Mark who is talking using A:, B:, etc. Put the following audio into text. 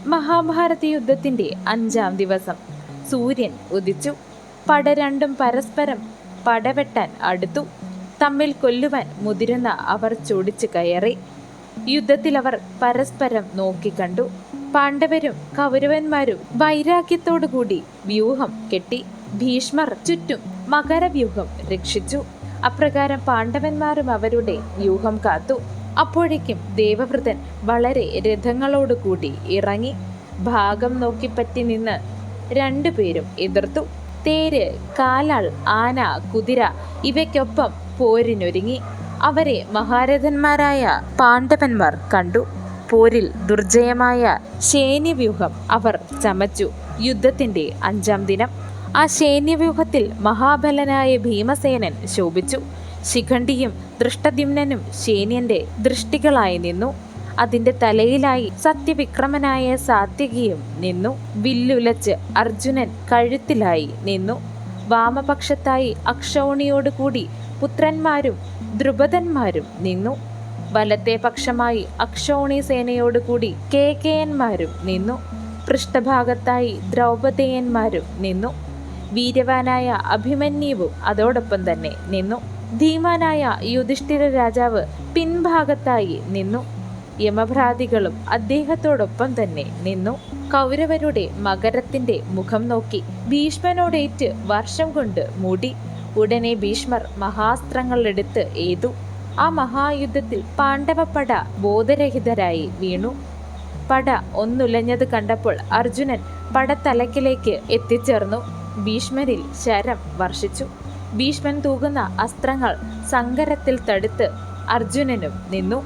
A: മഹാഭാരത യുദ്ധത്തിന്റെ 5-ാം ദിവസം സൂര്യൻ ഉദിച്ചു. പട രണ്ടും പരസ്പരം പടവെട്ടാൻ അടുത്തു. തമ്മിൽ കൊല്ലുവാൻ മുതിരുന്ന അവർ ചൊടിച്ചു കയറി. യുദ്ധത്തിൽ അവർ പരസ്പരം നോക്കിക്കണ്ടു. പാണ്ഡവരും കൗരവന്മാരും വൈരാഗ്യത്തോടുകൂടി വ്യൂഹം കെട്ടി. ഭീഷ്മർ ചുറ്റും മകരവ്യൂഹം രക്ഷിച്ചു. അപ്രകാരം പാണ്ഡവന്മാരും അവരുടെ വ്യൂഹം കാത്തു. അപ്പോഴേക്കും ദേവവ്രതൻ വളരെ രഥങ്ങളോടുകൂടി ഇറങ്ങി. ഭാഗം നോക്കിപ്പറ്റി നിന്ന് രണ്ടുപേരും എതിർത്തു. തേര്, കാലാൾ, ആന, കുതിര ഇവയ്ക്കൊപ്പം പോരിനൊരുങ്ങി. അവരെ മഹാരഥന്മാരായ പാണ്ഡവന്മാർ കണ്ടു. പോരിൽ ദുർജയമായ സൈന്യവ്യൂഹം അവർ ചമച്ചു. യുദ്ധത്തിന്റെ 5-ാം ദിനം. ആ സൈന്യവ്യൂഹത്തിൽ മഹാബലനായ ഭീമസേനൻ ശോഭിച്ചു. ശിഖണ്ഡിയും ദൃഷ്ടദ്യുമ്നനും സൈന്യന്റെ ദൃഷ്ടികളായി നിന്നു. അതിന്റെ തലയിലായി സത്യവിക്രമനായ സാത്യകിയും നിന്നു. വില്ലുലച്ച് അർജുനൻ കഴുത്തിലായി നിന്നു. വാമപക്ഷത്തായി അക്ഷൗണിയോടുകൂടി പുത്രന്മാരും ദ്രുപദന്മാരും നിന്നു. വലത്തെ പക്ഷമായി അക്ഷൗണി സേനയോടുകൂടി കേകയന്മാരും നിന്നു. പൃഷ്ഠഭാഗത്തായി ദ്രൗപദേയന്മാരും നിന്നു. വീര്യവാനായ അഭിമന്യുവും അതോടൊപ്പം തന്നെ നിന്നു. ധീമാനായ യുധിഷ്ഠിര രാജാവ് പിൻഭാഗത്തായി നിന്നു. യമഭ്രാതികളും അദ്ദേഹത്തോടൊപ്പം തന്നെ നിന്നു. കൗരവരുടെ മകരത്തിന്റെ മുഖം നോക്കി ഭീഷ്മനോടേറ്റ് വർഷം കൊണ്ട് മൂടി. ഉടനെ ഭീഷ്മർ മഹാസ്ത്രങ്ങൾ എടുത്ത് എയ്തു. ആ മഹായുദ്ധത്തിൽ പാണ്ഡവപ്പട ബോധരഹിതരായി വീണു. പട ഒന്നുലഞ്ഞത് കണ്ടപ്പോൾ അർജുനൻ പടത്തലക്കിലേക്ക് എത്തിച്ചേർന്നു. ഭീഷ്മരിൽ ശരം വർഷിച്ചു. ഭീഷ്മൻ തൂകുന്ന അസ്ത്രങ്ങൾ സങ്കരത്തിൽ തടുത്ത് അർജുനനും നിന്നു.